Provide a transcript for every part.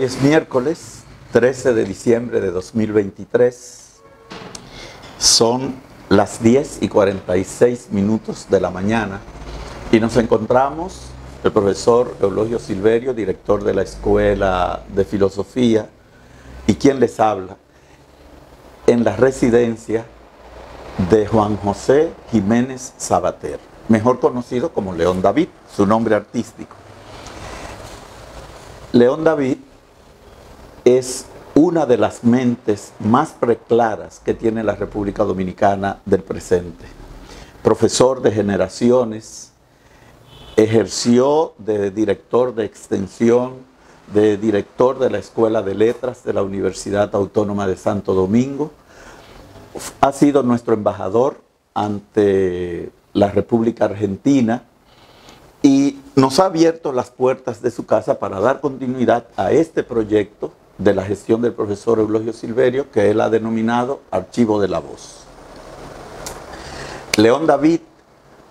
Hoy es miércoles 13 de diciembre de 2023. Son las 10:46 de la mañana y nos encontramos el profesor Eulogio Silverio, director de la Escuela de Filosofía, y quien les habla, en la residencia de Juan José Jiménez Sabater, mejor conocido como León David, su nombre artístico. León David es una de las mentes más preclaras que tiene la República Dominicana del presente. Profesor de generaciones, ejerció de director de extensión, de director de la Escuela de Letras de la Universidad Autónoma de Santo Domingo. Ha sido nuestro embajador ante la República Argentina y nos ha abierto las puertas de su casa para dar continuidad a este proyecto de la gestión del profesor Eulogio Silverio, que él ha denominado Archivo de la Voz. León David,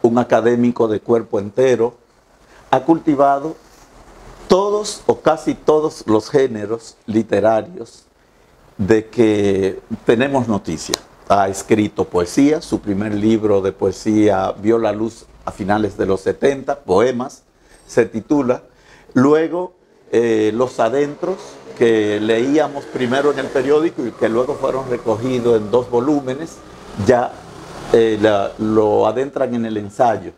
un académico de cuerpo entero, ha cultivado todos o casi todos los géneros literarios de que tenemos noticia. Ha escrito poesía, su primer libro de poesía vio la luz a finales de los 70, Poemas, se titula. Luego, Los Adentros, que leíamos primero en el periódico y que luego fueron recogidos en 2 volúmenes, ya lo adentran en el ensayo.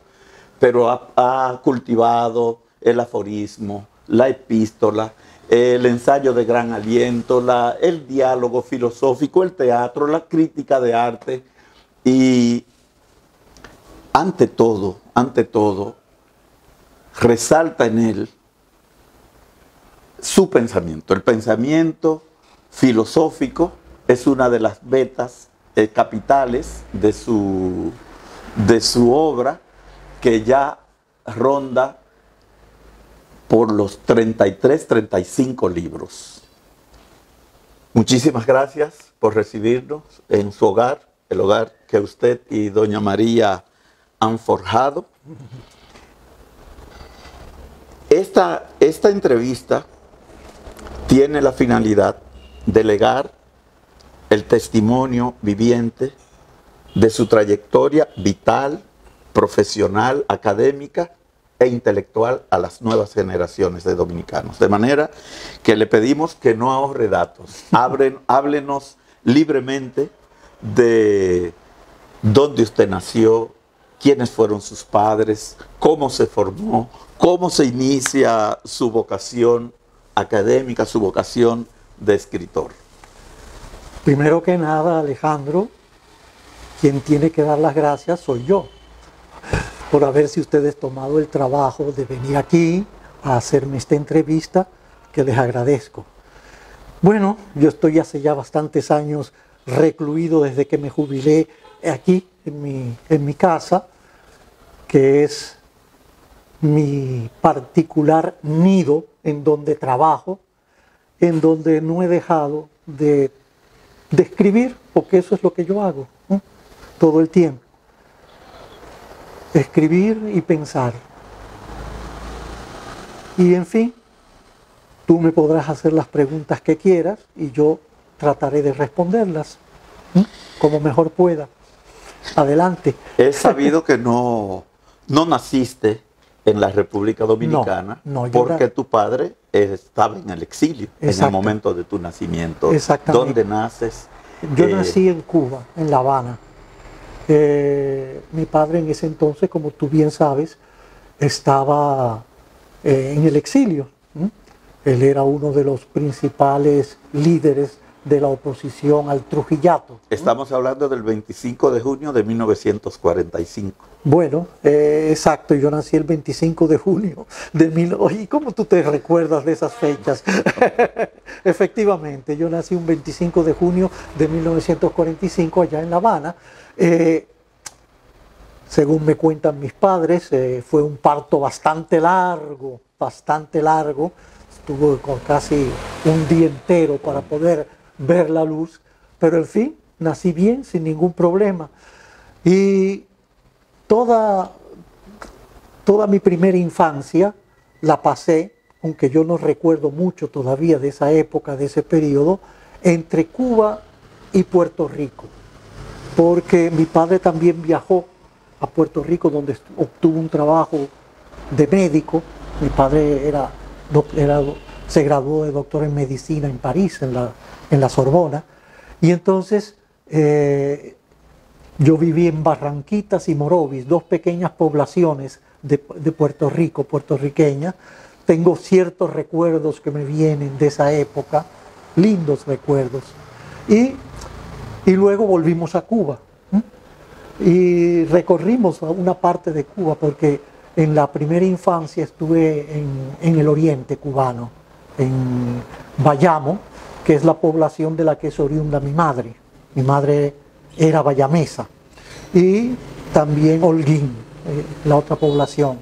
Pero ha cultivado el aforismo, la epístola, el ensayo de gran aliento, el diálogo filosófico, el teatro, la crítica de arte y ante todo, resalta en él su pensamiento. El pensamiento filosófico es una de las vetas capitales de su obra, que ya ronda por los 35 libros. Muchísimas gracias por recibirnos en su hogar, el hogar que usted y doña María han forjado. Esta entrevista tiene la finalidad de legar el testimonio viviente de su trayectoria vital, profesional, académica e intelectual a las nuevas generaciones de dominicanos. De manera que le pedimos que no ahorre datos. Háblenos libremente de dónde usted nació, quiénes fueron sus padres, cómo se formó, cómo se inicia su vocación académica, su vocación de escritor. Primero que nada, Alejandro, quien tiene que dar las gracias soy yo, por haberse ustedes tomado el trabajo de venir aquí a hacerme esta entrevista, que les agradezco. Bueno, yo estoy hace ya bastantes años recluido desde que me jubilé aquí, en mi casa, que es mi particular nido en donde trabajo, en donde no he dejado de escribir, porque eso es lo que yo hago, ¿no? Todo el tiempo. Escribir y pensar. Y en fin, tú me podrás hacer las preguntas que quieras y yo trataré de responderlas, ¿no? Como mejor pueda. Adelante. He sabido que no naciste en la República Dominicana, porque tu padre estaba en el exilio. Exacto. En el momento de tu nacimiento. Exactamente. ¿Dónde naces? Yo nací en Cuba, en La Habana. Mi padre en ese entonces, como tú bien sabes, estaba en el exilio. Él era uno de los principales líderes de la oposición al Trujillato. Estamos hablando del 25 de junio de 1945. Bueno, exacto, yo nací el 25 de junio de 1945. ¿Y cómo tú te recuerdas de esas fechas? Efectivamente, yo nací un 25 de junio de 1945 allá en La Habana. Según me cuentan mis padres, fue un parto bastante largo. Estuvo con casi un día entero para poder ver la luz, pero en fin, nací bien, sin ningún problema. Y toda mi primera infancia la pasé aunque yo no recuerdo mucho todavía de esa época, de ese periodo, entre Cuba y Puerto Rico, porque mi padre también viajó a Puerto Rico, donde obtuvo un trabajo de médico. Mi padre se graduó de doctor en medicina en París, en la Sorbona, y entonces yo viví en Barranquitas y Morovis, dos pequeñas poblaciones de Puerto Rico, puertorriqueñas. Tengo ciertos recuerdos que me vienen de esa época, lindos recuerdos. Y luego volvimos a Cuba. Y recorrimos una parte de Cuba, porque en la primera infancia estuve en el oriente cubano, en Bayamo, que es la población de la que es oriunda mi madre. Mi madre era bayamesa. Y también Holguín, la otra población.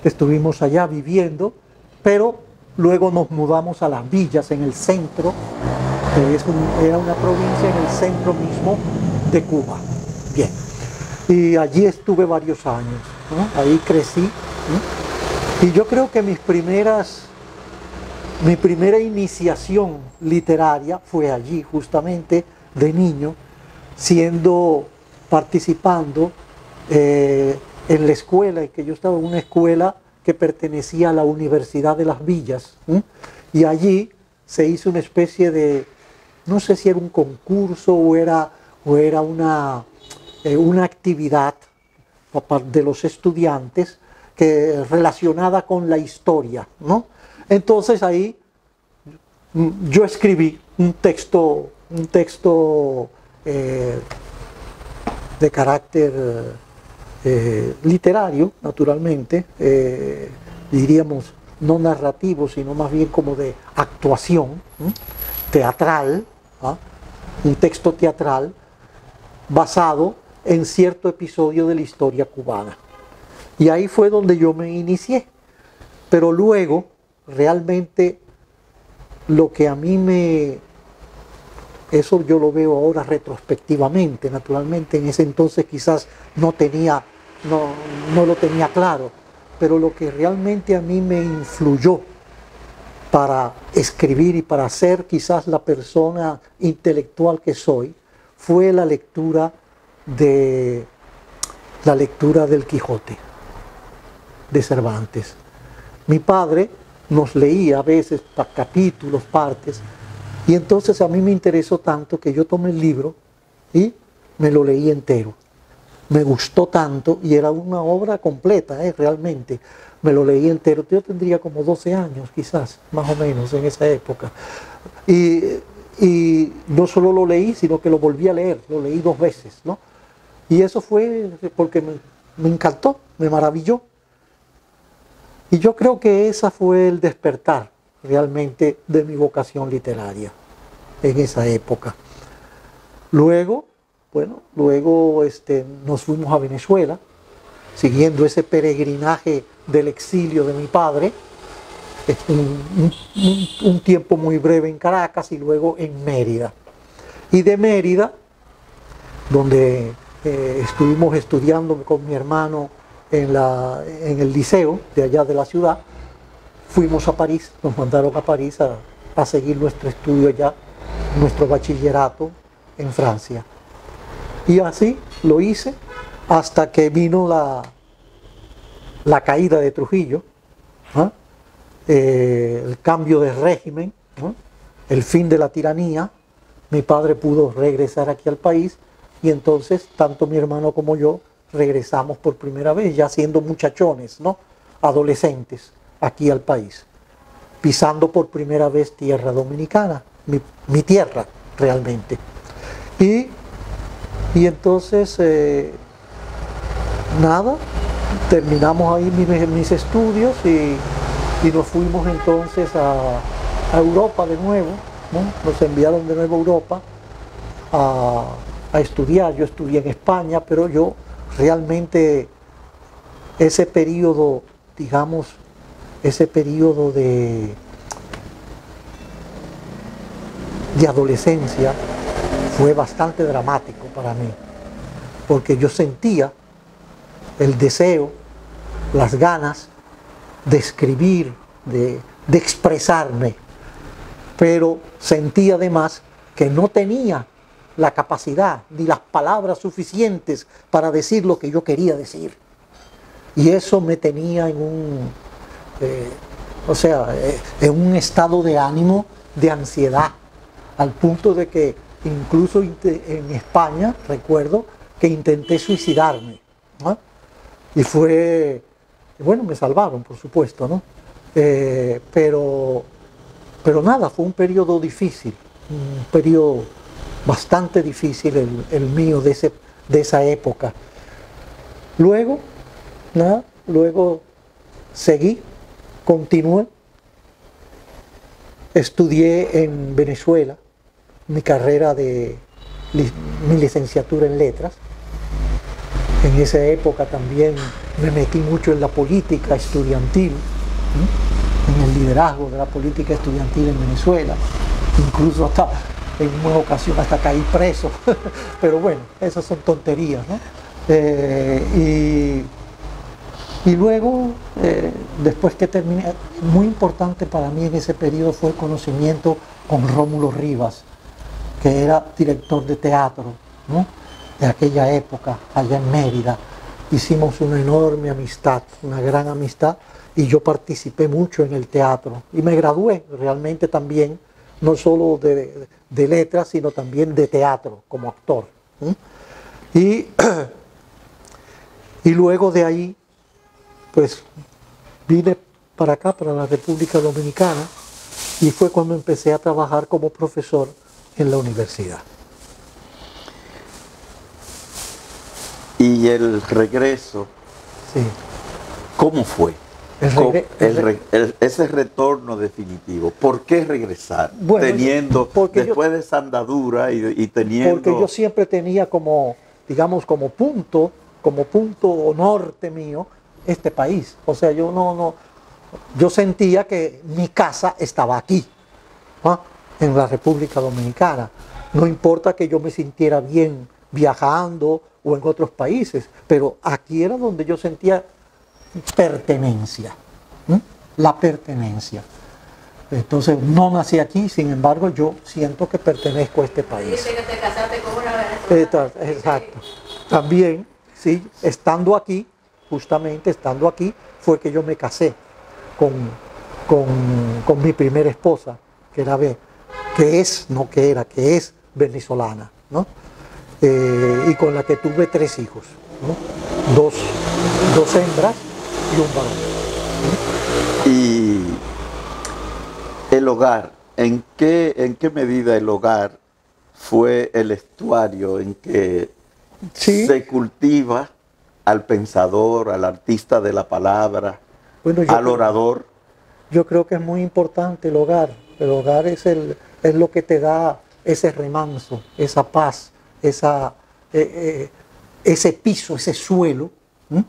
Estuvimos allá viviendo, pero luego nos mudamos a Las Villas, en el centro, era una provincia en el centro mismo de Cuba. Bien. Y allí estuve varios años, ¿no? Ahí crecí, ¿no? Y yo creo que mi primera iniciación literaria fue allí, justamente de niño, participando en la escuela, en que yo estaba en una escuela que pertenecía a la Universidad de Las Villas, y allí se hizo una especie de, no sé si era un concurso o era una actividad de los estudiantes relacionada con la historia, ¿no? Entonces ahí yo escribí un texto de carácter literario, naturalmente, diríamos no narrativo, sino más bien como de actuación, teatral, un texto teatral basado en cierto episodio de la historia cubana. Y ahí fue donde yo me inicié. Pero luego, realmente, lo que a mí eso yo lo veo ahora retrospectivamente, naturalmente, en ese entonces quizás no lo tenía claro, pero lo que realmente a mí me influyó para escribir y para ser quizás la persona intelectual que soy, fue la lectura del Quijote de Cervantes. Mi padre nos leía a veces capítulos, partes, y entonces a mí me interesó tanto que yo tomé el libro y me lo leí entero. Me gustó tanto, y era una obra completa, realmente. Me lo leí entero. Yo tendría como 12 años, quizás, más o menos, en esa época. Y no solo lo leí, sino que lo volví a leer. Lo leí 2 veces, ¿no? Y eso fue porque me encantó, me maravilló. Y yo creo que ese fue el despertar realmente de mi vocación literaria en esa época. Luego nos fuimos a Venezuela, siguiendo ese peregrinaje del exilio de mi padre, un tiempo muy breve en Caracas y luego en Mérida. Y de Mérida, donde estuvimos estudiando con mi hermano en el liceo de allá de la ciudad, fuimos a París, nos mandaron a París a seguir nuestro estudio allá, nuestro bachillerato en Francia. Y así lo hice hasta que vino la caída de Trujillo, el cambio de régimen, el fin de la tiranía. Mi padre pudo regresar aquí al país, y entonces tanto mi hermano como yo regresamos por primera vez, ya siendo muchachones, ¿no? Adolescentes, aquí al país, pisando por primera vez tierra dominicana, mi tierra realmente. Y entonces, nada, terminamos ahí mis estudios y nos fuimos entonces a Europa de nuevo, ¿no? Nos enviaron de nuevo a Europa a estudiar. Yo estudié en España, pero yo realmente ese periodo, digamos, ese periodo de adolescencia fue bastante dramático para mí, porque yo sentía el deseo, las ganas de escribir, de de expresarme, pero sentí además que no tenía la capacidad ni las palabras suficientes para decir lo que yo quería decir. Y eso me tenía en en un estado de ánimo de ansiedad, al punto de que incluso en España recuerdo que intenté suicidarme, ¿no? Y fue, bueno, me salvaron, por supuesto, ¿no? Pero nada, fue un periodo difícil, un periodo bastante difícil el mío de esa época. Luego, nada, luego seguí, continué, estudié en Venezuela mi carrera mi licenciatura en letras. En esa época también me metí mucho en la política estudiantil, ¿sí? En el liderazgo de la política estudiantil en Venezuela. Incluso hasta en una ocasión hasta caí preso. Pero bueno, esas son tonterías, ¿no? Y luego, después que terminé, muy importante para mí en ese periodo fue el conocimiento con Rómulo Rivas, que era director de teatro, ¿no? De aquella época, allá en Mérida. Hicimos una enorme amistad, una gran amistad, y yo participé mucho en el teatro. Y me gradué realmente también, no solo de letras, sino también de teatro, como actor. Y luego de ahí, pues vine para acá, para la República Dominicana, y fue cuando empecé a trabajar como profesor en la universidad. Y el regreso, Sí. ¿cómo fue? Ese retorno definitivo. ¿Por qué regresar? Bueno, teniendo, después de esa andadura y teniendo... Porque yo siempre tenía como, digamos, como punto norte mío, este país. O sea, yo sentía que mi casa estaba aquí, ¿no? En la República Dominicana. No importa que yo me sintiera bien viajando o en otros países, pero aquí era donde yo sentía pertenencia, ¿no? La pertenencia. Entonces no nací aquí, sin embargo yo siento que pertenezco a este país. Dice que te casaste con una venezolana. Exacto. También, sí, estando aquí, justamente estando aquí, fue que yo me casé con mi primera esposa, que es venezolana, ¿no? Y con la que tuve 3 hijos, ¿no? Dos hembras y un varón, ¿no? Y el hogar, ¿en qué medida el hogar fue el estuario en que Sí. se cultiva al pensador, al artista de la palabra, Bueno, al orador? Yo creo que es muy importante el hogar. El hogar es lo que te da ese remanso, esa paz, ese piso, ese suelo, ¿sí?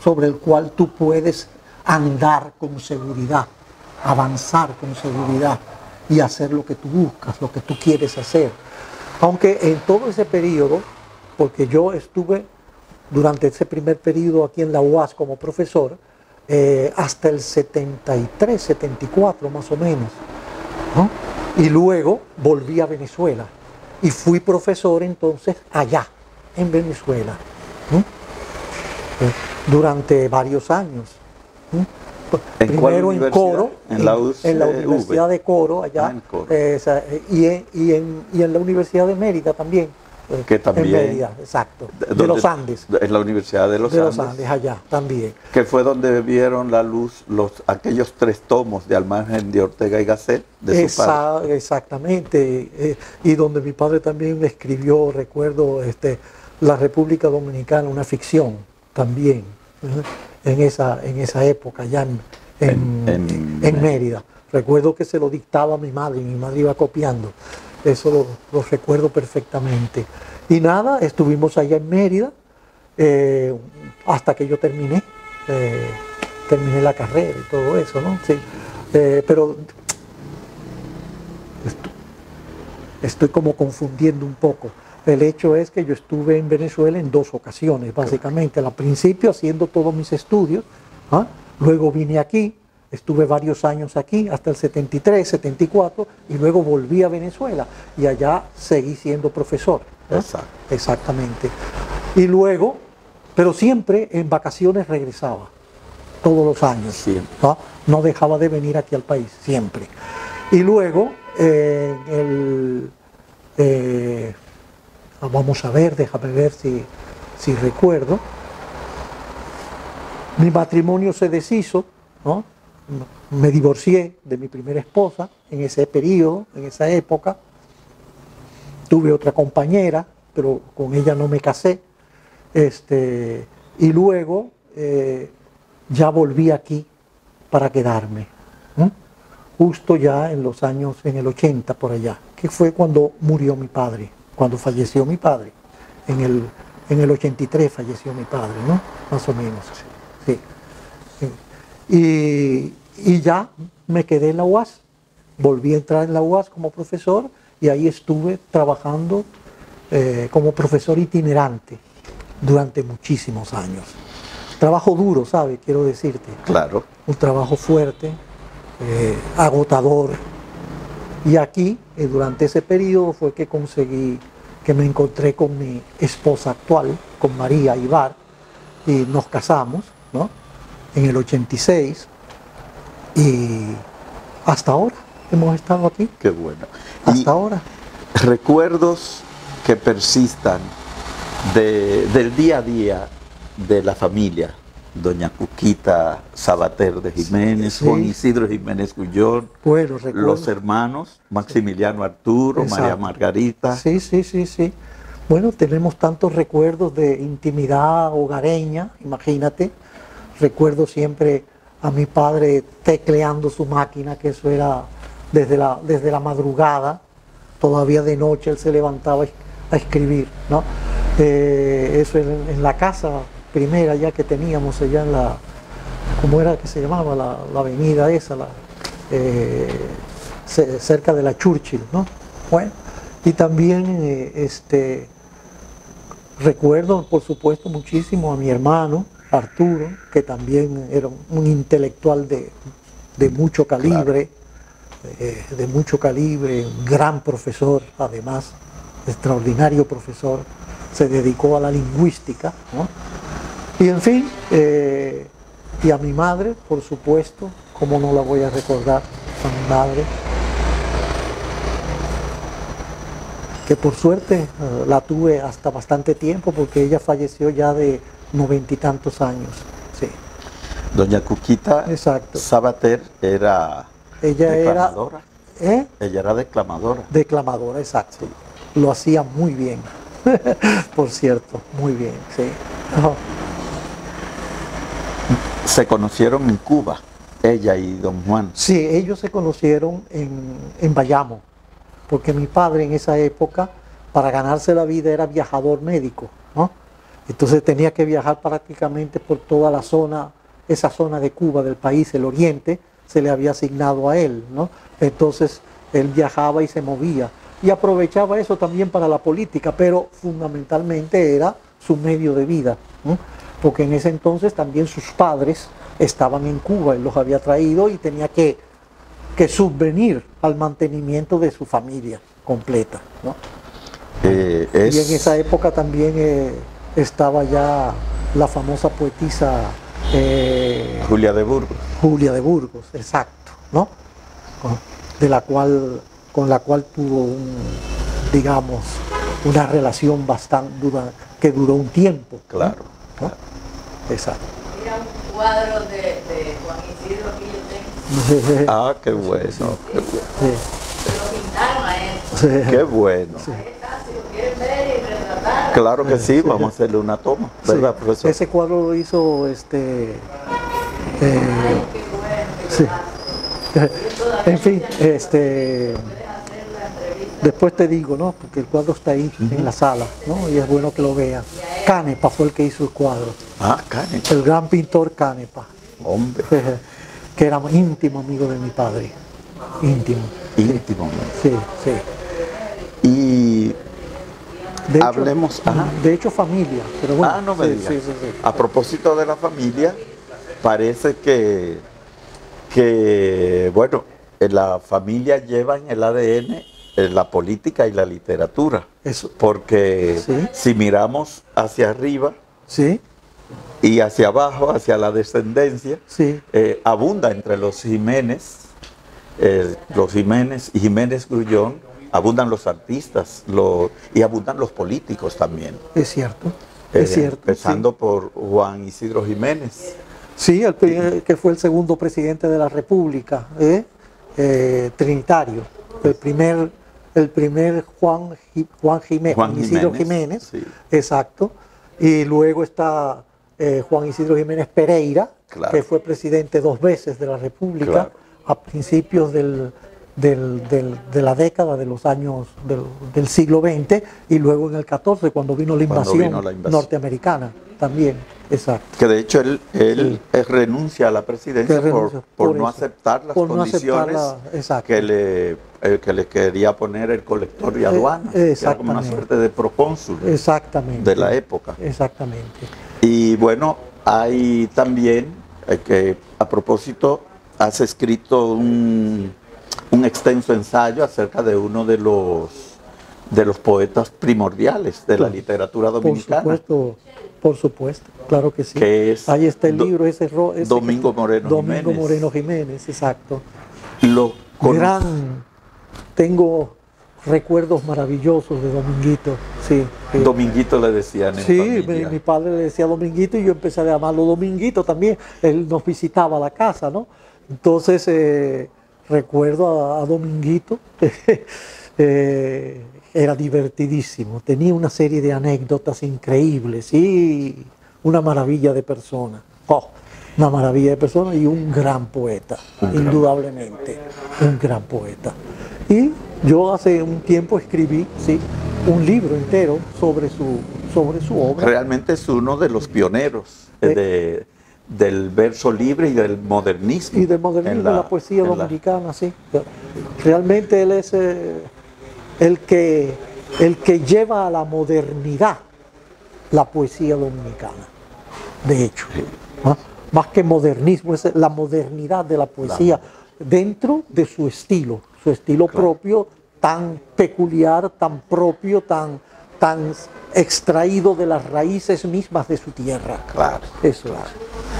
Sobre el cual tú puedes andar con seguridad, avanzar con seguridad y hacer lo que tú buscas, lo que tú quieres hacer. Aunque en todo ese periodo, porque yo estuve durante ese primer periodo aquí en la UAS como profesor, hasta el 73, 74 más o menos, ¿no? Y luego volví a Venezuela y fui profesor entonces allá, en Venezuela, ¿no? Durante varios años, ¿no? Primero en Coro, en la Universidad de Coro, allá, Coro. y en la Universidad de Mérida también. Que también, en Mérida, exacto, de los Andes. En la Universidad de los Andes, allá también. Que fue donde vieron la luz aquellos 3 tomos de Al margen de Ortega y Gasset, de su padre. Exactamente, y donde mi padre también escribió, recuerdo, La República Dominicana, una ficción también, en esa época, allá en Mérida. Recuerdo que se lo dictaba a mi madre y mi madre iba copiando. Eso lo recuerdo perfectamente. Y nada, estuvimos allá en Mérida hasta que yo terminé la carrera y todo eso, ¿no? Sí. Pero estoy como confundiendo un poco. El hecho es que yo estuve en Venezuela en 2 ocasiones, básicamente. Al principio haciendo todos mis estudios, ¿ah? Luego vine aquí Estuve varios años aquí, hasta el 73, 74, y luego volví a Venezuela y allá seguí siendo profesor, ¿no? Exacto. Exactamente. Y luego, pero siempre en vacaciones regresaba, todos los años, Siempre. ¿no? No dejaba de venir aquí al país, siempre. Y luego, vamos a ver, déjame ver si recuerdo, mi matrimonio se deshizo, ¿no? Me divorcié de mi primera esposa en ese periodo, en esa época. Tuve otra compañera, pero con ella no me casé. Y luego ya volví aquí para quedarme. Justo ya en los años, en el 80 por allá, que fue cuando murió mi padre, cuando falleció mi padre. En el 83 falleció mi padre, ¿no? Más o menos. Sí. Y ya me quedé en la UAS, volví a entrar en la UAS como profesor y ahí estuve trabajando como profesor itinerante durante muchísimos años. Trabajo duro, ¿sabes? Quiero decirte. Claro. Un trabajo fuerte, agotador. Y aquí, durante ese periodo, fue que conseguí, que me encontré con mi esposa actual, con María Ibar, y nos casamos, ¿no? En el 86. Y hasta ahora hemos estado aquí. Qué bueno. Hasta ahora. Recuerdos que persistan del día a día de la familia. Doña Cuquita Sabater de Jiménez, Sí. Juan Isidro Jiménez Gullón, Bueno, recuerdo. los hermanos, Maximiliano Arturo, Exacto. María Margarita. Sí. Bueno, tenemos tantos recuerdos de intimidad hogareña, imagínate. Recuerdo siempre a mi padre tecleando su máquina, que eso era desde la madrugada, todavía de noche él se levantaba a escribir, ¿no? Eso en la casa primera ya que teníamos allá en la, ¿cómo era que se llamaba? La avenida esa, cerca de la Churchill, ¿no? Bueno, y también recuerdo, por supuesto, muchísimo a mi hermano Arturo, que también era un intelectual de mucho calibre, un gran profesor, además, extraordinario profesor, se dedicó a la lingüística, ¿no? Y en fin, y a mi madre, por supuesto, cómo no la voy a recordar, a mi madre, que por suerte la tuve hasta bastante tiempo, porque ella falleció ya de 90 y tantos años. Sí. Doña Cuquita Exacto. Sabater era declamadora. Ella era declamadora. Declamadora, exacto. Sí. Lo hacía muy bien, por cierto, muy bien, sí. Oh. Se conocieron en Cuba, ella y don Juan. Sí, ellos se conocieron en Bayamo, porque mi padre en esa época, para ganarse la vida, era viajador médico, ¿no? Entonces tenía que viajar prácticamente por toda la zona, esa zona de Cuba, del país, el oriente, se le había asignado a él, ¿no? Entonces él viajaba y se movía, y aprovechaba eso también para la política, pero fundamentalmente era su medio de vida, ¿no? Porque en ese entonces también sus padres estaban en Cuba, él los había traído y tenía que subvenir al mantenimiento de su familia completa, ¿no? Y en esa época también estaba ya la famosa poetisa Julia de Burgos. Julia de Burgos, exacto, ¿no? Con la cual tuvo digamos, una relación bastante dura, que duró un tiempo. Claro. ¿No? Exacto. Era un cuadro de Juan Isidro que yo tengo. Ah, qué bueno. Sí. Lo pintaron a él. Sí. Qué bueno. Sí. Ahí está, si lo quieren ver y retratar. Claro que sí, vamos a hacerle una toma, ¿verdad, Sí. profesor? Ese cuadro lo hizo Ay, qué bueno, qué sí. gracia. En fin, después te digo, ¿no? Porque el cuadro está ahí en la sala, ¿no? Y es bueno que lo vean. Canepa fue el que hizo el cuadro. Ah, Karen. El gran pintor Canepa, Hombre, que era íntimo amigo de mi padre. Íntimo. íntimo. Sí, sí. Y De hecho, hablemos. Ajá. de hecho, familia. Pero bueno, Ah, no me sí, digas. sí. A propósito de la familia, parece que que, bueno, la familia lleva en el ADN la política y la literatura. Eso. Porque Sí. si miramos hacia arriba Sí, y hacia abajo, hacia la descendencia, sí, abunda entre los Jiménez y Jiménez Grullón, abundan los artistas y abundan los políticos también. es cierto. Es cierto. Empezando por Juan Isidro Jiménez. Sí, que fue el segundo presidente de la República, trinitario. El primer Juan Isidro Jiménez, sí. Exacto. Y luego está Juan Isidro Jiménez Pereira, Claro. que fue presidente 2 veces de la República, Claro. a principios de la década de los años del siglo XX, y luego en el 14, cuando vino la invasión norteamericana también. Exacto. Que de hecho él renuncia a la presidencia por no aceptar las condiciones que le quería poner el colector de aduanas, que era como una suerte de procónsul de la época. Exactamente. Y bueno, hay también que, a propósito, has escrito un extenso ensayo acerca de uno de los poetas primordiales de la literatura dominicana. Por supuesto, claro que sí. Que es ahí está el libro, ese Domingo Moreno Jiménez. Domingo Moreno Jiménez, exacto. Tengo recuerdos maravillosos de Dominguito, sí. Dominguito le decían en familia. Mi padre le decía Dominguito y yo empecé a llamarlo Dominguito también. Él nos visitaba a la casa, ¿no? Entonces recuerdo a Dominguito. Era divertidísimo, tenía una serie de anécdotas increíbles y una maravilla de persona. Una maravilla de persona y un gran poeta, indudablemente, un gran poeta. Y yo hace un tiempo escribí, un libro entero sobre su obra. Realmente es uno de los pioneros del verso libre y del modernismo. Y del modernismo, de la poesía dominicana, sí. Realmente él es el que lleva a la modernidad la poesía dominicana, de hecho. ¿No? Más que modernismo, es la modernidad de la poesía dentro de su estilo propio, tan peculiar, tan propio, tan extraído de las raíces mismas de su tierra. Claro. Eso es.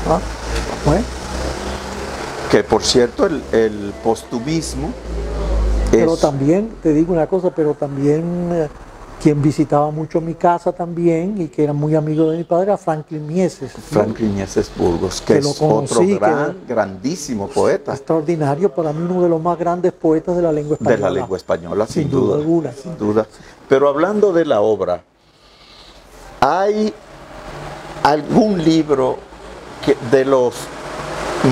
¿Ah? Bueno. Que por cierto, el postumismo. Pero también, te digo una cosa, pero también quien visitaba mucho mi casa también y que era muy amigo de mi padre era Franklin Mieses. Franklin Mieses Burgos, que es otro grandísimo poeta. Extraordinario, para mí uno de los más grandes poetas de la lengua española. De la lengua española, sin duda alguna. Sin duda. Pero hablando de la obra, ¿hay algún libro de los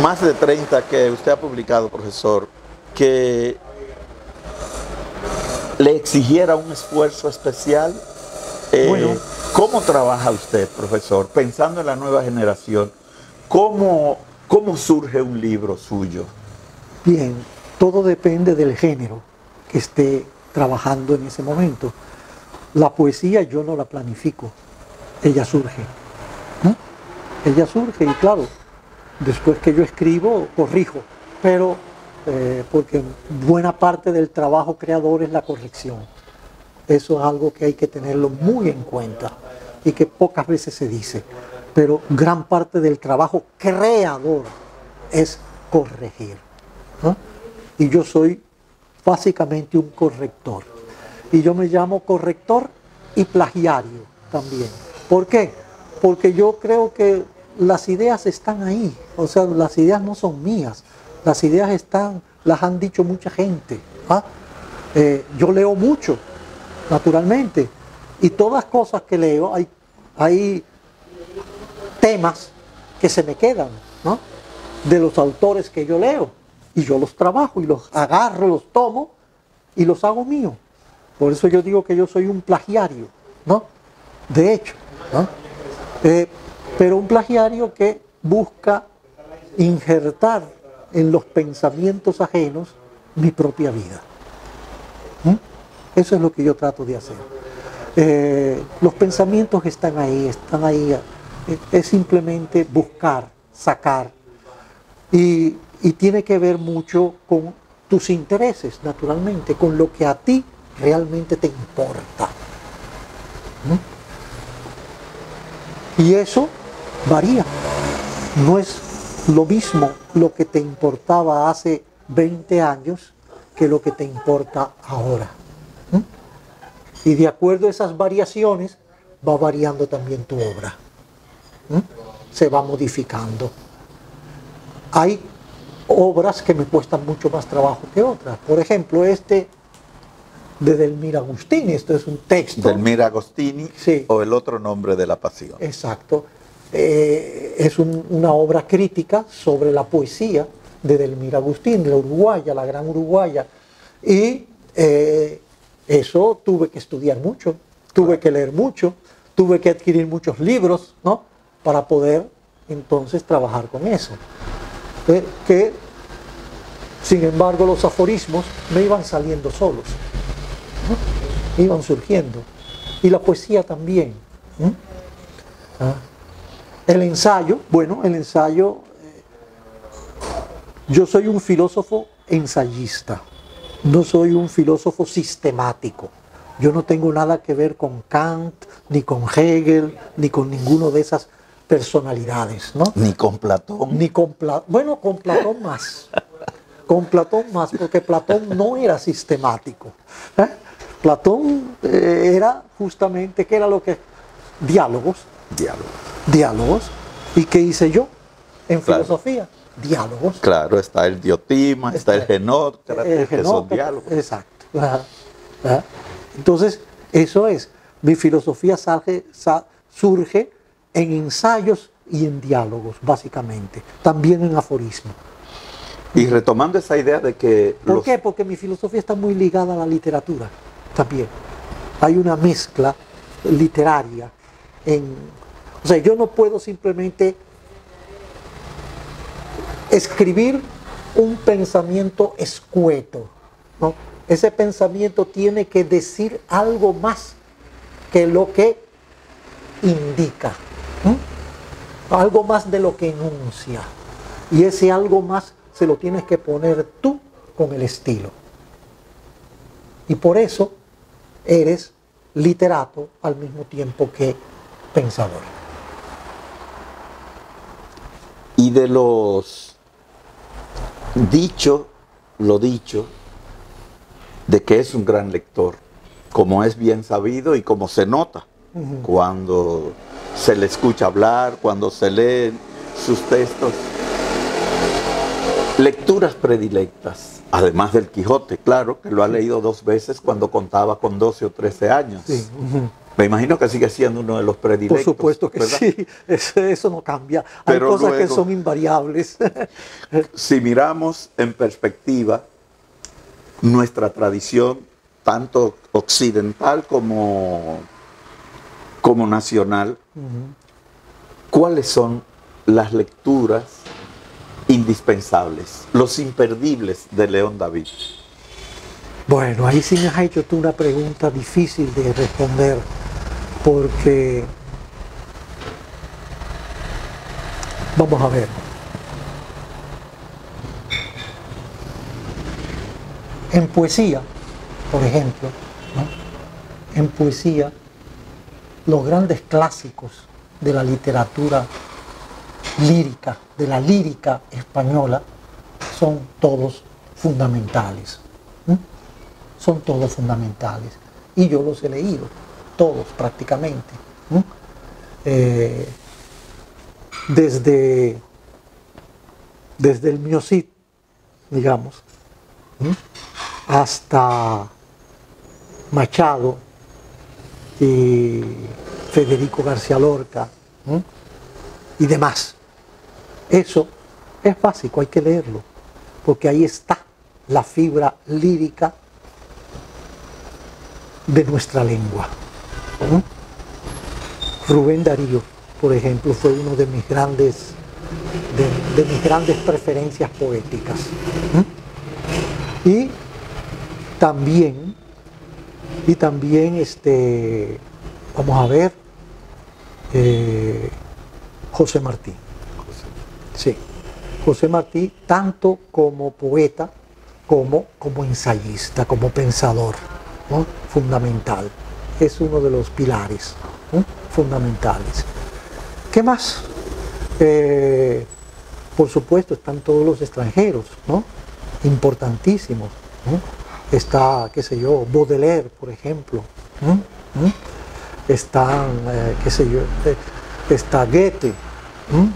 más de 30 que usted ha publicado, profesor, que le exigiera un esfuerzo especial? Bueno, ¿cómo trabaja usted, profesor, pensando en la nueva generación? ¿Cómo surge un libro suyo? Bien, todo depende del género que esté trabajando en ese momento. La poesía yo no la planifico, ella surge. Ella surge y claro, después que yo escribo, corrijo, pero porque buena parte del trabajo creador es la corrección. Eso es algo que hay que tenerlo muy en cuenta y que pocas veces se dice. Pero gran parte del trabajo creador es corregir. Y yo soy básicamente un corrector. Y yo me llamo corrector y plagiario también. ¿Por qué? Porque yo creo que las ideas están ahí. O sea, las ideas no son mías. Las ideas las han dicho mucha gente. Yo leo mucho, naturalmente, y todas las cosas que leo, hay temas que se me quedan, ¿no? De los autores que yo leo, y yo los trabajo, y los agarro, los tomo, y los hago míos. Por eso yo digo que yo soy un plagiario, ¿no? De hecho, ¿no? Pero un plagiario que busca injertar en los pensamientos ajenos mi propia vida. Eso es lo que yo trato de hacer. Los pensamientos están ahí. Es simplemente buscar, sacar. Y Y tiene que ver mucho con tus intereses, naturalmente, con lo que a ti realmente te importa. Y eso varía. No es lo mismo lo que te importaba hace 20 años que lo que te importa ahora. Y de acuerdo a esas variaciones, va variando también tu obra. Se va modificando. Hay obras que me cuestan mucho más trabajo que otras. Por ejemplo, de Delmira Agostini. Esto es un texto. Delmira Agostini, sí. O el otro nombre de la pasión. Exacto. Es una obra crítica sobre la poesía de Delmira Agostini, la uruguaya, la gran uruguaya. Y eso tuve que estudiar mucho, tuve que leer mucho, tuve que adquirir muchos libros, ¿no? Para poder entonces trabajar con eso. Que, sin embargo, los aforismos me iban saliendo solos, ¿no? Iban surgiendo. Y la poesía también. El ensayo, bueno, el ensayo, yo soy un filósofo ensayista, no soy un filósofo sistemático. Yo no tengo nada que ver con Kant, ni con Hegel, ni con ninguno de esas personalidades, ¿no? Ni con Platón. Ni con Platón, bueno, con Platón más. Con Platón más, porque Platón no era sistemático. Platón era justamente, ¿qué era lo que? Diálogos. Diálogos. ¿Y qué hice yo en filosofía? Diálogos. Claro, está el diotima, está el genócrates, que son diálogos. Exacto. Entonces, eso es. Mi filosofía surge en ensayos y en diálogos, básicamente. También en aforismo. Y retomando esa idea de que... ¿Por qué? Porque mi filosofía está muy ligada a la literatura también. Hay una mezcla literaria. O sea, yo no puedo simplemente escribir un pensamiento escueto, ¿no? Ese pensamiento tiene que decir algo más que lo que indica, algo más de lo que enuncia. Y ese algo más se lo tienes que poner tú con el estilo. Y por eso eres literato al mismo tiempo que pensador. Y de los lo dicho, de que es un gran lector, como es bien sabido y como se nota cuando se le escucha hablar, cuando se leen sus textos. Lecturas predilectas, además del Quijote, claro, que lo ha leído 2 veces cuando contaba con 12 o 13 años. Sí. Me imagino que sigue siendo uno de los predilectos. Por supuesto que ¿verdad? sí, eso no cambia. Pero hay cosas luego, que son invariables. Si miramos en perspectiva nuestra tradición, tanto occidental como nacional, ¿cuáles son las lecturas indispensables, los imperdibles de León David? Bueno, ahí sí me has hecho tú una pregunta difícil de responder, porque vamos a ver. En poesía, por ejemplo, ¿no? En poesía, los grandes clásicos de la literatura lírica, de la lírica española, son todos fundamentales. Son todos fundamentales. Y yo los he leído, todos prácticamente. Desde el Mío Cid, digamos, hasta Machado y Federico García Lorca y demás. Eso es básico, hay que leerlo, porque ahí está la fibra lírica de nuestra lengua. Rubén Darío, por ejemplo, fue uno de mis grandes preferencias poéticas. Y también vamos a ver, José Martí. Sí, José Martí, tanto como poeta, como ensayista, como pensador, ¿no? Fundamental. Es uno de los pilares, ¿no? Fundamentales. ¿Qué más? Por supuesto, están todos los extranjeros, ¿no? Importantísimos, ¿no? Está, qué sé yo, Baudelaire, por ejemplo, ¿no? Están, qué sé yo, está Goethe, ¿no?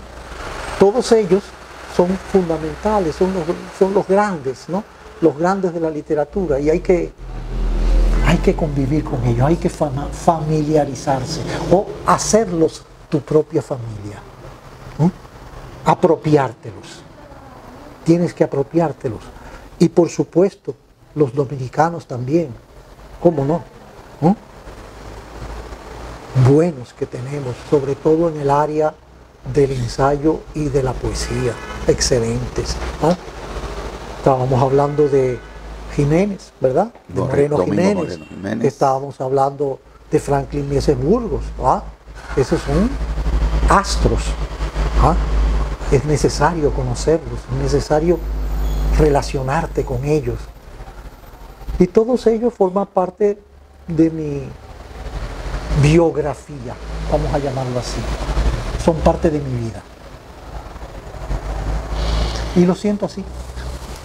Todos ellos son fundamentales, son los grandes, ¿no? Los grandes de la literatura, y hay que convivir con ellos, hay que familiarizarse o hacerlos tu propia familia, ¿no? Apropiártelos, tienes que apropiártelos. Y por supuesto, los dominicanos también, ¿cómo no? ¿No? Buenos que tenemos, sobre todo en el área del ensayo y de la poesía, excelentes, ¿no? Estábamos hablando de Jiménez, ¿verdad? De Moreno Jiménez. Estábamos hablando de Franklin Mieses Burgos, ¿ah? Esos son astros, ¿ah? Es necesario conocerlos, es necesario relacionarte con ellos. Y todos ellos forman parte de mi biografía, vamos a llamarlo así. Son parte de mi vida. Y lo siento así.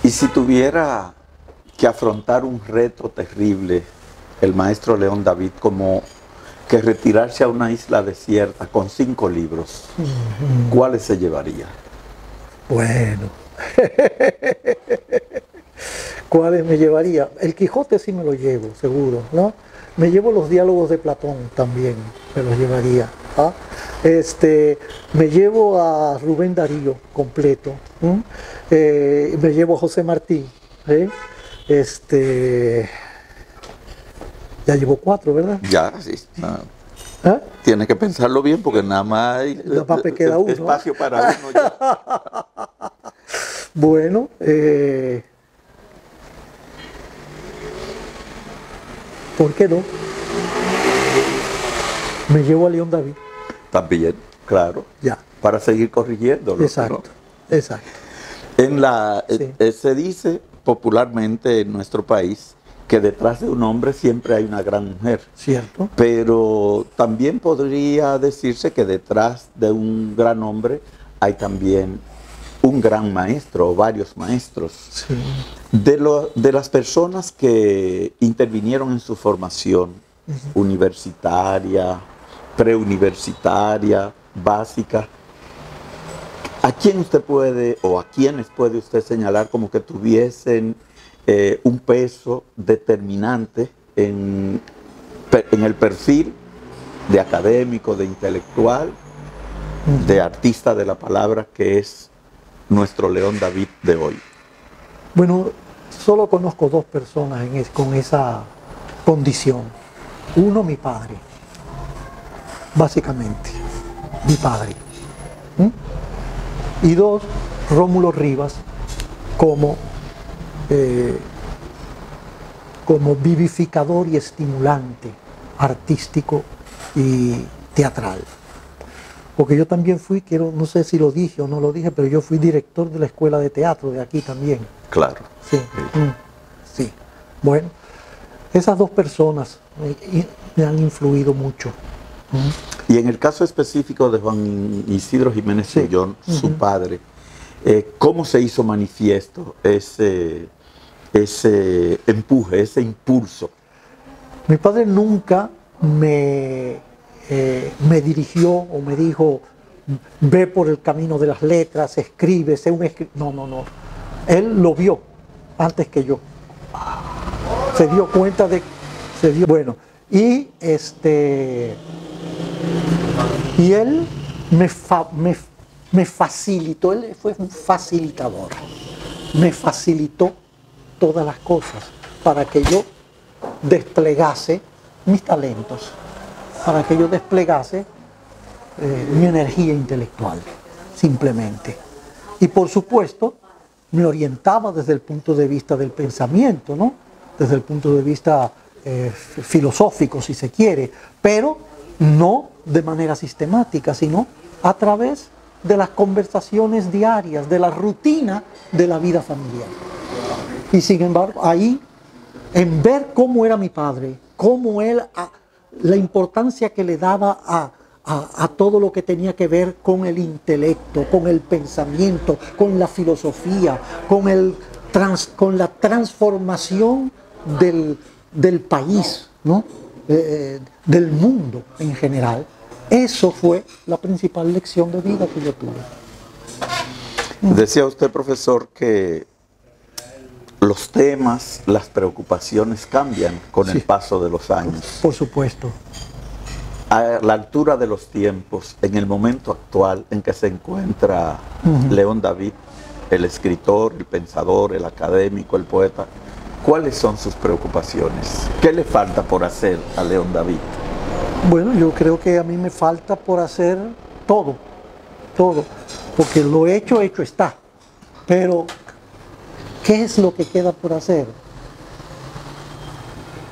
Y si tuviera que afrontar un reto terrible, el maestro León David, como que retirarse a una isla desierta con 5 libros, ¿cuáles se llevaría? Bueno, ¿cuáles me llevaría? El Quijote sí me lo llevo, seguro, ¿no? Me llevo los diálogos de Platón también, me los llevaría, ¿ah? Me llevo a Rubén Darío completo, me llevo a José Martí, ya llevo 4, ¿verdad? Ya, sí. ¿Ah? Tienes que pensarlo bien porque nada más hay queda uno, espacio para uno ya. Bueno, ¿por qué no? Me llevo a León David. También, claro. Ya. Para seguir corrigiéndolo. Exacto, ¿no? Exacto. Sí. Se dice popularmente en nuestro país que detrás de un hombre siempre hay una gran mujer. Cierto. Pero también podría decirse que detrás de un gran hombre hay también un gran maestro o varios maestros. Sí. De las personas que intervinieron en su formación universitaria, preuniversitaria, básica, ¿a quién usted puede o a quiénes puede usted señalar como que tuviesen un peso determinante en el perfil de académico, de intelectual, de artista de la palabra que es nuestro León David de hoy? Bueno, solo conozco 2 personas con esa condición. Uno, mi padre, básicamente, mi padre. Y 2, Rómulo Rivas, como vivificador y estimulante, artístico y teatral. Porque yo también fui, no sé si lo dije o no lo dije, pero yo fui director de la escuela de teatro de aquí también. Claro. Sí. Sí. Bueno, esas 2 personas me han influido mucho. Y en el caso específico de Juan Isidro Jiménez Ullón, su padre, ¿cómo se hizo manifiesto ese empuje, ese impulso? Mi padre nunca me dirigió o me dijo, ve por el camino de las letras, escribe, sé un escritor. No. Él lo vio antes que yo. Se dio cuenta bueno, y él me facilitó, él fue un facilitador, me facilitó todas las cosas para que yo desplegase mis talentos, para que yo desplegase mi energía intelectual, simplemente. Y por supuesto, me orientaba desde el punto de vista del pensamiento, ¿no? Desde el punto de vista filosófico, si se quiere, pero no de manera sistemática, sino a través de las conversaciones diarias, de la rutina de la vida familiar. Y sin embargo, ahí, en ver cómo era mi padre, cómo él, la importancia que le daba a todo lo que tenía que ver con el intelecto, con el pensamiento, con la filosofía, con la transformación del país, ¿no? Del mundo en general. Eso fue la principal lección de vida que yo tuve. Decía usted, profesor, que los temas, las preocupaciones cambian con el paso de los años. Por supuesto. A la altura de los tiempos, en el momento actual en que se encuentra León David, el escritor, el pensador, el académico, el poeta, ¿cuáles son sus preocupaciones? ¿Qué le falta por hacer a León David? Bueno, yo creo que a mí me falta por hacer todo, porque lo hecho está. Pero, ¿qué es lo que queda por hacer?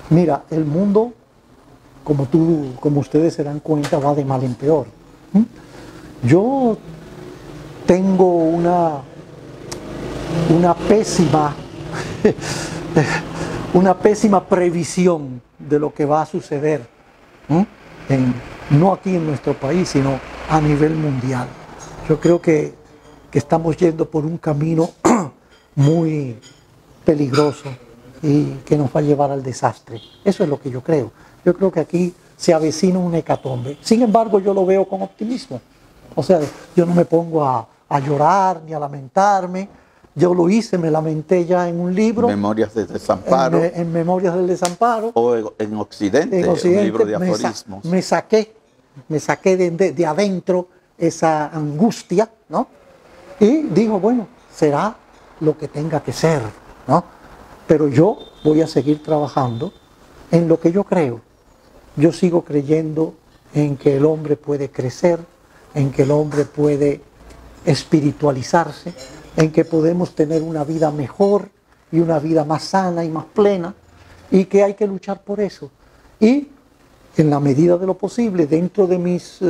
Mira, el mundo, como ustedes se dan cuenta, va de mal en peor. Yo tengo una pésima previsión de lo que va a suceder, no aquí en nuestro país, sino a nivel mundial. Yo creo que estamos yendo por un camino muy peligroso y que nos va a llevar al desastre. Eso es lo que yo creo. Yo creo que aquí se avecina una hecatombe. Sin embargo, yo lo veo con optimismo. O sea, yo no me pongo a llorar ni a lamentarme. Yo lo hice, me lamenté ya en un libro. Memorias del Desamparo. En Memorias del Desamparo. O en Occidente, un libro de aforismos. Me saqué de adentro esa angustia, ¿no? Y digo, bueno, será lo que tenga que ser, ¿no? Pero yo voy a seguir trabajando en lo que yo creo. Yo sigo creyendo en que el hombre puede crecer, en que el hombre puede espiritualizarse, en que podemos tener una vida mejor y una vida más sana y más plena, y que hay que luchar por eso. Y en la medida de lo posible, dentro de mis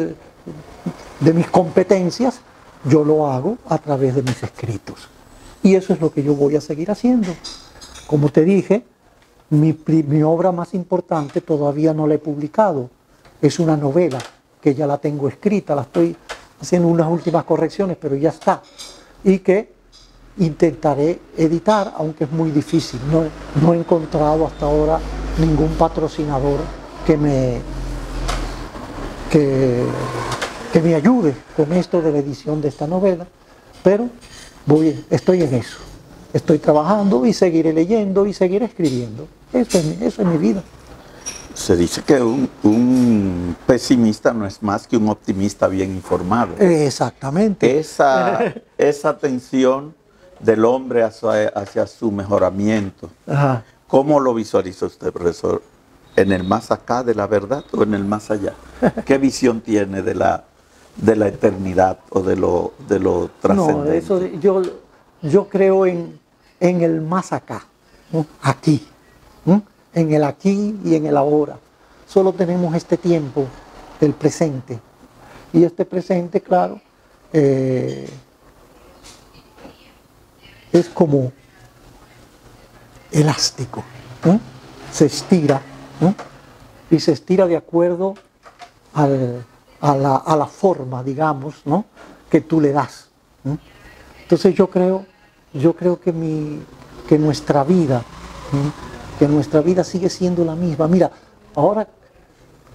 competencias, yo lo hago a través de mis escritos. Y eso es lo que yo voy a seguir haciendo. Como te dije, mi obra más importante todavía no la he publicado. Es una novela que ya la tengo escrita, la estoy haciendo unas últimas correcciones, pero ya está. Y que intentaré editar, aunque es muy difícil. No he encontrado hasta ahora ningún patrocinador que me ayude con esto de la edición de esta novela, pero estoy en eso. Estoy trabajando y seguiré leyendo y seguiré escribiendo. Eso es mi vida. Se dice que un pesimista no es más que un optimista bien informado. Exactamente. Esa tensión del hombre hacia su mejoramiento. Ajá. ¿Cómo lo visualiza usted, profesor? ¿En el más acá de la verdad o en el más allá? ¿Qué visión tiene de la eternidad o de lo trascendente? No, yo creo en el más acá, ¿no? Aquí, ¿no? En el aquí y en el ahora. Solo tenemos este tiempo, el presente. Y este presente, claro, es como elástico, ¿no? Se estira, ¿no? Y se estira de acuerdo a la forma, digamos, ¿no? Que tú le das, ¿no? Entonces yo creo que nuestra vida, ¿no? Que nuestra vida sigue siendo la misma. Mira,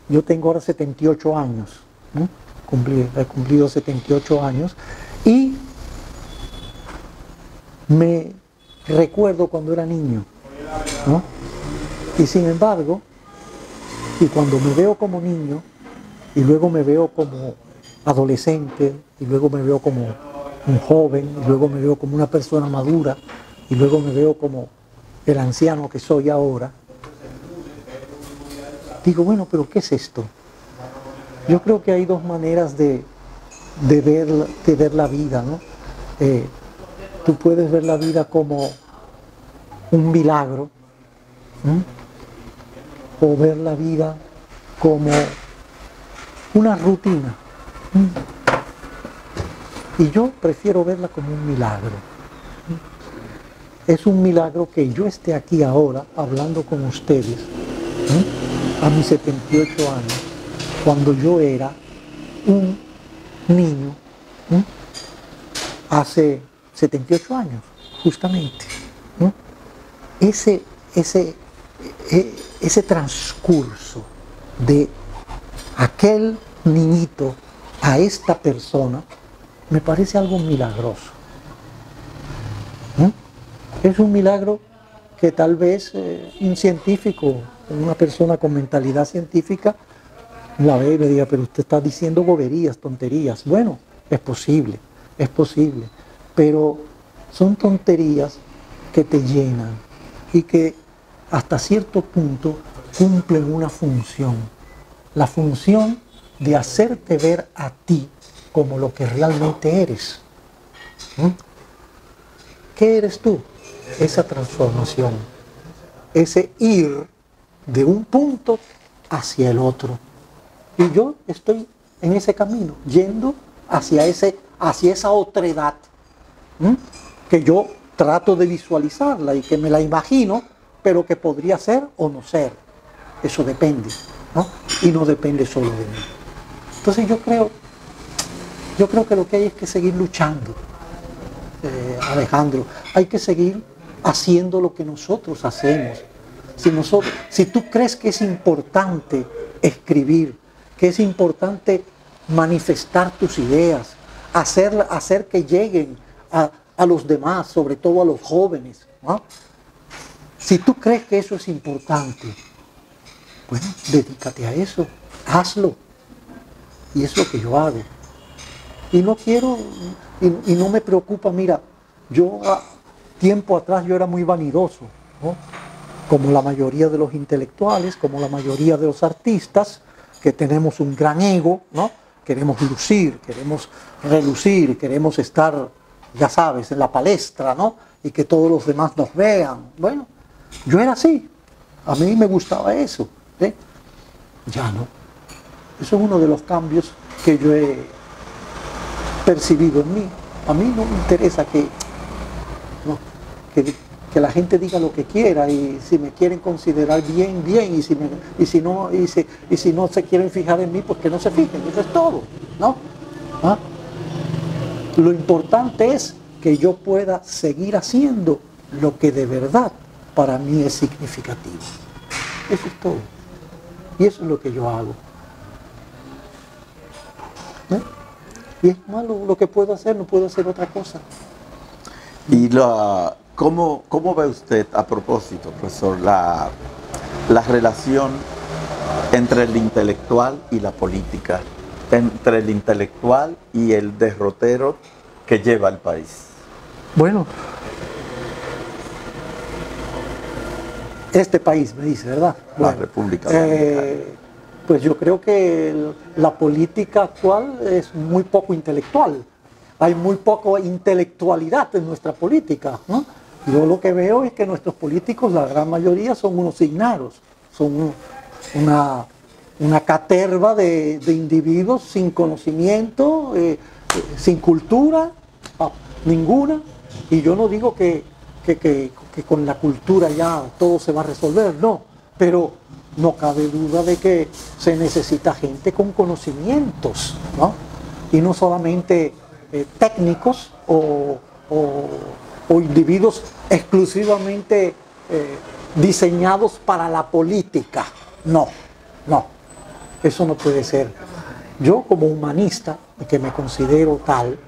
yo tengo ahora 78 años, ¿no? He cumplido 78 años y me recuerdo cuando era niño, ¿no? Y sin embargo, y cuando me veo como niño, y luego me veo como adolescente, y luego me veo como un joven, y luego me veo como una persona madura, y luego me veo como el anciano que soy ahora, digo, bueno, pero ¿qué es esto? Yo creo que hay dos maneras de ver la vida, ¿no? Tú puedes ver la vida como un milagro, ¿sí? O ver la vida como una rutina. Y yo prefiero verla como un milagro. Es un milagro que yo esté aquí ahora hablando con ustedes, a mis 78 años, cuando yo era un niño, hace 78 años, justamente. Ese transcurso de aquel niñito a esta persona me parece algo milagroso. Es un milagro que tal vez un científico, una persona con mentalidad científica, la ve y me diga, pero usted está diciendo boberías, tonterías. Bueno, es posible, pero son tonterías que te llenan y que hasta cierto punto cumplen una función. La función de hacerte ver a ti como lo que realmente eres. ¿Qué eres tú? Esa transformación, ese ir de un punto hacia el otro. Y yo estoy en ese camino, yendo hacia esa otredad, que yo trato de visualizarla y que me la imagino, pero que podría ser o no ser. Eso depende, ¿no? Y no depende solo de mí. Entonces yo creo que lo que hay es que seguir luchando, Alejandro. Hay que seguir haciendo lo que nosotros hacemos. Si tú crees que es importante escribir, que es importante manifestar tus ideas, hacer que lleguen a los demás, sobre todo a los jóvenes, ¿no? Si tú crees que eso es importante, bueno, dedícate a eso, hazlo. Y es lo que yo hago. Y no quiero, y no me preocupa, mira, yo tiempo atrás yo era muy vanidoso, ¿no? Como la mayoría de los intelectuales, como la mayoría de los artistas, que tenemos un gran ego, ¿no? Queremos lucir, queremos relucir, queremos estar, ya sabes, en la palestra, ¿no? Y que todos los demás nos vean. Bueno, yo era así, a mí me gustaba eso, ¿eh? Ya no. Eso es uno de los cambios que yo he percibido en mí. A mí no me interesa que la gente diga lo que quiera, y si me quieren considerar bien, bien, y si no se quieren fijar en mí, pues que no se fijen, eso es todo, ¿no? Lo importante es que yo pueda seguir haciendo lo que de verdad para mí es significativo. Eso es todo. Y eso es lo que yo hago. Y es malo lo que puedo hacer, no puedo hacer otra cosa. Y ¿cómo ve usted, a propósito, profesor, la relación entre el intelectual y la política, entre el intelectual y el derrotero que lleva el país? Bueno, este país, me dice, ¿verdad? La Bueno, República Dominicana. Pues yo creo que la política actual es muy poco intelectual. Hay muy poca intelectualidad en nuestra política, ¿no? Yo lo que veo es que nuestros políticos, la gran mayoría, son unos ignaros. Son una caterva de individuos sin conocimiento, sin cultura, ninguna. Y yo no digo que con la cultura ya todo se va a resolver, no. Pero no cabe duda de que se necesita gente con conocimientos, ¿no? Y no solamente técnicos o individuos exclusivamente diseñados para la política. No, eso no puede ser. Yo, como humanista, y que me considero tal,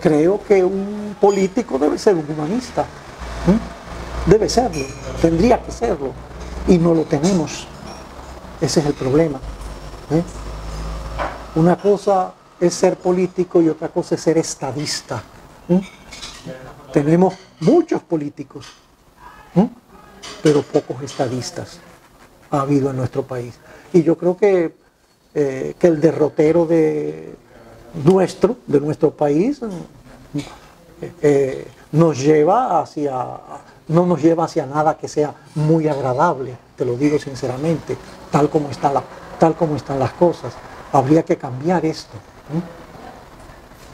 creo que un político debe ser un humanista. Debe serlo, tendría que serlo. Y no lo tenemos. Ese es el problema. Una cosa es ser político y otra cosa es ser estadista. Tenemos muchos políticos, pero pocos estadistas ha habido en nuestro país. Y yo creo que el derrotero de nuestro país no nos lleva hacia nada que sea muy agradable, te lo digo sinceramente, tal como están las cosas. Habría que cambiar esto.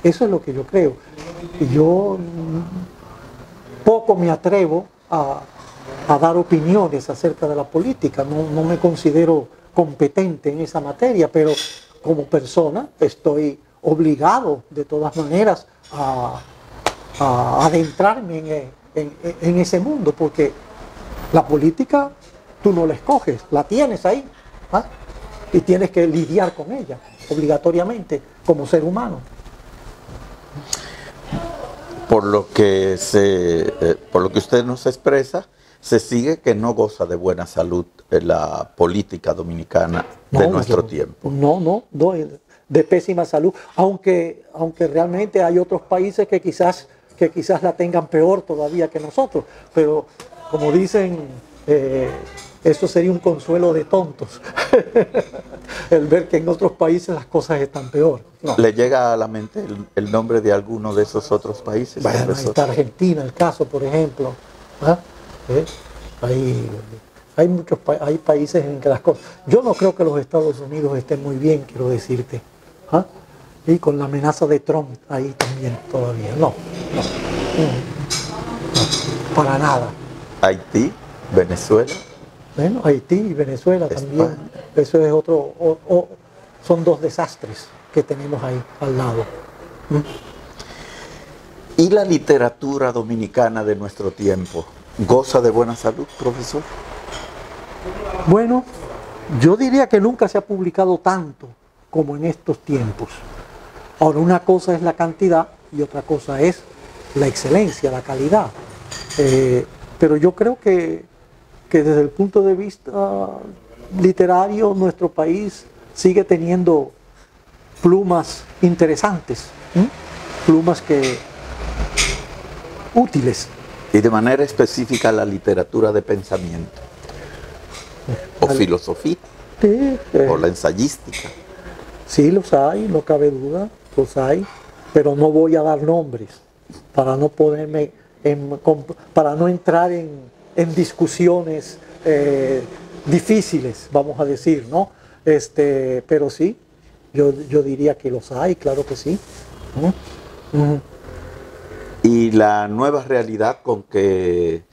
Eso es lo que yo creo. Y yo poco me atrevo a dar opiniones acerca de la política. No me considero competente en esa materia, pero como persona estoy obligado de todas maneras a adentrarme en ese mundo, porque la política tú no la escoges, la tienes ahí, ¿ah? Y tienes que lidiar con ella obligatoriamente como ser humano. Por lo que usted nos expresa, se sigue que no goza de buena salud la política dominicana de nuestro tiempo. No, de pésima salud, aunque realmente hay otros países que quizás la tengan peor todavía que nosotros, pero como dicen, eso sería un consuelo de tontos, el ver que en otros países las cosas están peor. No. ¿Le llega a la mente el nombre de alguno de esos otros países? Bueno, ahí está Argentina, el caso, por ejemplo. ¿Ah? Hay países en que las cosas... Yo no creo que los Estados Unidos estén muy bien, quiero decirte. ¿Ah? Y con la amenaza de Trump ahí también todavía. No, para nada. Haití, Venezuela. Bueno, Haití y Venezuela también. España. Eso es otro... son dos desastres que tenemos ahí al lado. ¿Y la literatura dominicana de nuestro tiempo goza de buena salud, profesor? Bueno, yo diría que nunca se ha publicado tanto como en estos tiempos. Ahora, una cosa es la cantidad y otra cosa es la excelencia, la calidad. Pero yo creo que desde el punto de vista literario, nuestro país sigue teniendo plumas interesantes, plumas útiles. Y de manera específica la literatura de pensamiento, o filosofía, Sí, o la ensayística. sí, los hay, no cabe duda, los hay, pero no voy a dar nombres para no ponerme para no entrar en discusiones difíciles, vamos a decir, ¿no? Pero sí, yo diría que los hay, claro que sí. Y la nueva realidad con que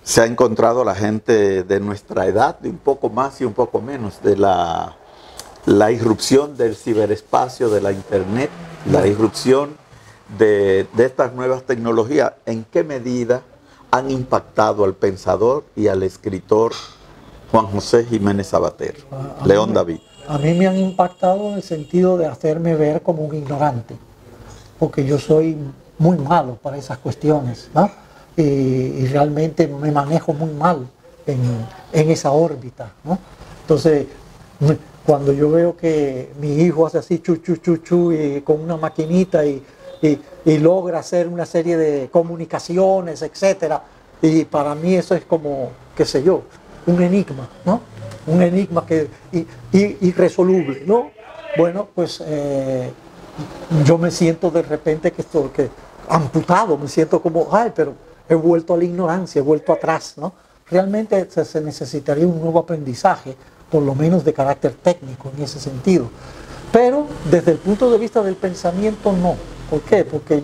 se ha encontrado la gente de nuestra edad, de un poco más y un poco menos, de la irrupción del ciberespacio, de la internet, la irrupción de estas nuevas tecnologías, ¿en qué medida han impactado al pensador y al escritor Juan José Jiménez Sabater, León David? A mí me han impactado en el sentido de hacerme ver como un ignorante, porque yo soy muy malo para esas cuestiones, ¿no? Y realmente me manejo muy mal en esa órbita, ¿no? Entonces, cuando yo veo que mi hijo hace así chu y con una maquinita y logra hacer una serie de comunicaciones, etcétera, y para mí eso es como, qué sé yo, un enigma, ¿no? Un enigma irresoluble, ¿no? Bueno, pues yo me siento de repente que amputado, me siento como, ay, pero he vuelto a la ignorancia, he vuelto atrás, ¿no? Realmente se necesitaría un nuevo aprendizaje, por lo menos de carácter técnico en ese sentido. Pero desde el punto de vista del pensamiento, no. ¿Por qué? Porque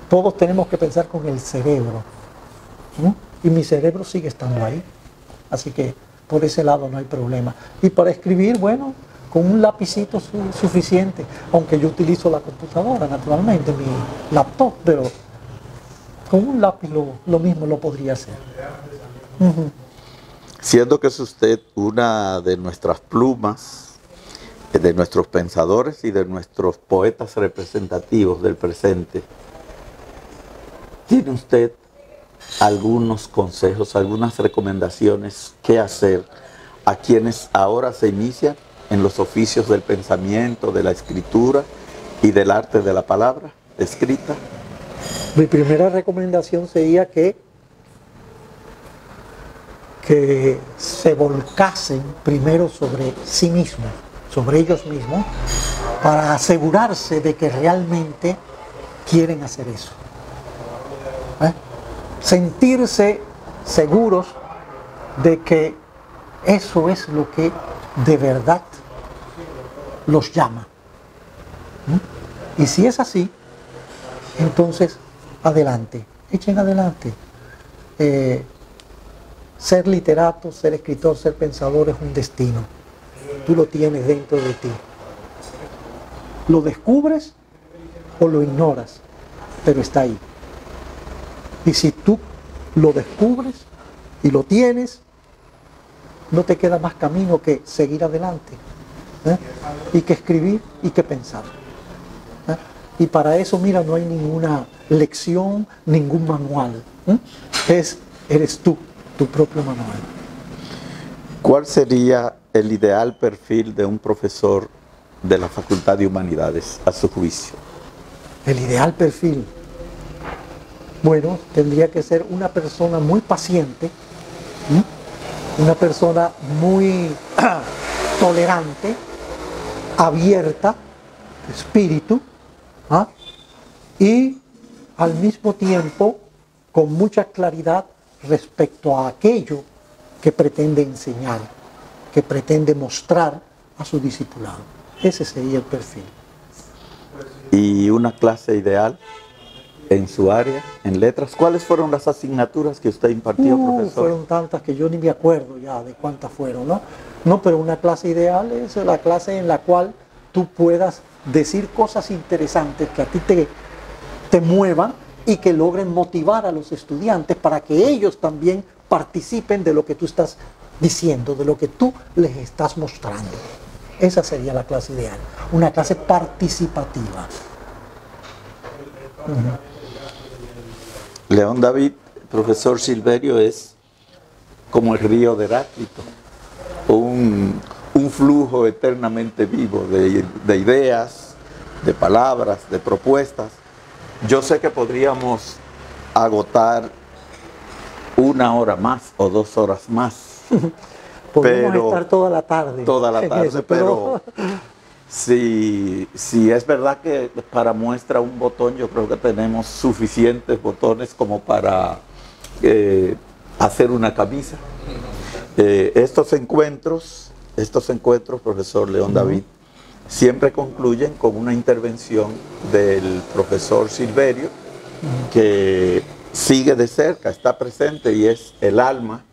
todos tenemos que pensar con el cerebro, ¿no? Y mi cerebro sigue estando ahí. Así que por ese lado no hay problema. Y para escribir, bueno, con un lapicito suficiente, aunque yo utilizo la computadora, naturalmente, mi laptop, pero con un lápiz lo mismo lo podría hacer. Siendo que es usted una de nuestras plumas, de nuestros pensadores y de nuestros poetas representativos del presente, ¿tiene usted algunos consejos, algunas recomendaciones que hacer a quienes ahora se inician en los oficios del pensamiento, de la escritura y del arte de la palabra escrita? Mi primera recomendación sería que se volcasen primero sobre sí mismos, sobre ellos mismos, para asegurarse de que realmente quieren hacer eso. Sentirse seguros de que eso es lo que de verdad los llama. Y si es así, entonces adelante, echen adelante. Ser literato, ser escritor, ser pensador es un destino. Tú lo tienes dentro de ti. Lo descubres o lo ignoras, pero está ahí. Y si tú lo descubres y lo tienes, no te queda más camino que seguir adelante, y que escribir y que pensar. Y para eso, mira, no hay ninguna lección, ningún manual. Eres tú, tu propio manual. ¿Cuál sería el ideal perfil de un profesor de la Facultad de Humanidades, a su juicio? El ideal perfil. Bueno, tendría que ser una persona muy paciente, una persona muy tolerante, abierta, espíritu, y al mismo tiempo con mucha claridad respecto a aquello que pretende enseñar, que pretende mostrar a su discipulado. Ese sería el perfil. ¿Y una clase ideal en su área, en letras? ¿Cuáles fueron las asignaturas que usted impartió, profesor? Fueron tantas que yo ni me acuerdo ya de cuántas fueron, ¿no? No, pero una clase ideal es la clase en la cual tú puedas decir cosas interesantes que a ti te muevan y que logren motivar a los estudiantes para que ellos también participen de lo que tú estás diciendo, de lo que tú les estás mostrando. Esa sería la clase ideal, una clase participativa. León David, profesor Silverio, es como el río de Heráclito, un flujo eternamente vivo de ideas, de palabras, de propuestas. Yo sé que podríamos agotar 1 hora más o 2 horas más. Podemos estar toda la tarde. Toda la tarde, eso, pero si es verdad que para muestra un botón, yo creo que tenemos suficientes botones como para hacer una camisa. Estos encuentros, profesor León David, siempre concluyen con una intervención del profesor Silverio, que sigue de cerca, está presente y es el alma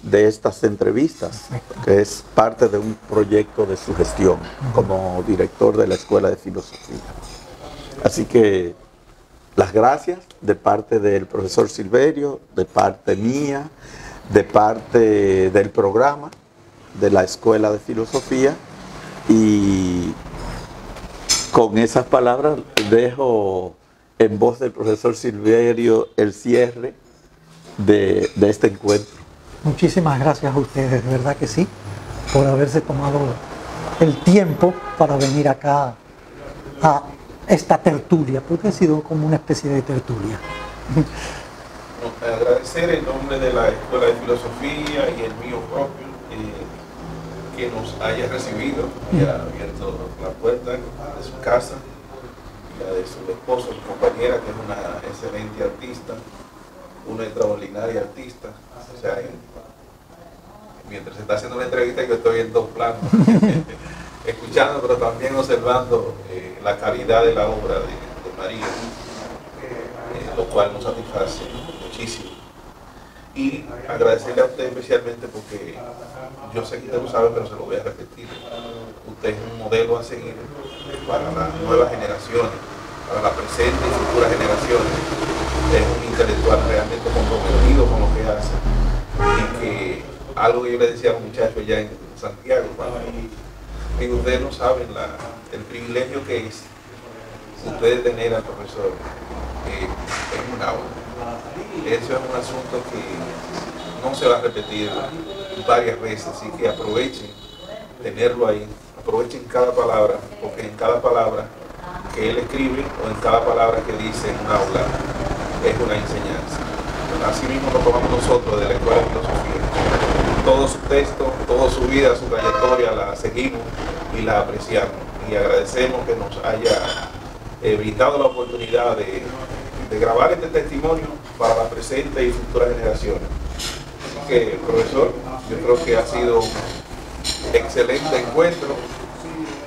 de estas entrevistas, que es parte de un proyecto de su gestión como director de la Escuela de Filosofía. Así que las gracias de parte del profesor Silverio, de parte mía, de parte del programa de la Escuela de Filosofía, y con esas palabras dejo en voz del profesor Silverio el cierre de este encuentro. Muchísimas gracias a ustedes, de verdad que sí, por haberse tomado el tiempo para venir acá a esta tertulia, porque ha sido como una especie de tertulia. Agradecer en nombre de la Escuela de Filosofía y el mío propio, que nos haya recibido y ha abierto la puerta de su casa, la de su esposo, su compañera, que es una excelente artista, una extraordinaria artista. O sea, mientras se está haciendo la entrevista, yo estoy en 2 planos, escuchando, pero también observando la calidad de la obra de María, lo cual nos satisface muchísimo. Y agradecerle a usted especialmente porque yo sé que usted lo sabe, pero se lo voy a repetir. Usted es un modelo a seguir para las nuevas generaciones, para la presente y futuras generaciones. Es un intelectual realmente comprometido con lo que hace. Y que algo que yo le decía a los muchachos ya en Santiago, que ustedes no saben el privilegio que es ustedes tener al profesor en un aula. Eso es un asunto que no se va a repetir varias veces, así que aprovechen tenerlo ahí, aprovechen cada palabra, porque en cada palabra que él escribe o en cada palabra que dice en un aula es una enseñanza. Así mismo lo tomamos nosotros de la Escuela de Filosofía. Todo su texto, toda su vida, su trayectoria la seguimos y la apreciamos. Y agradecemos que nos haya brindado la oportunidad de grabar este testimonio para la presente y futuras generaciones. Así que, profesor, yo creo que ha sido un excelente encuentro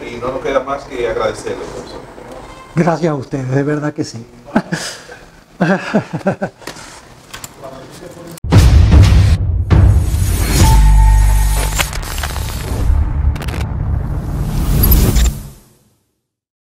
y no nos queda más que agradecerle, profesor. Gracias a ustedes, de verdad que sí.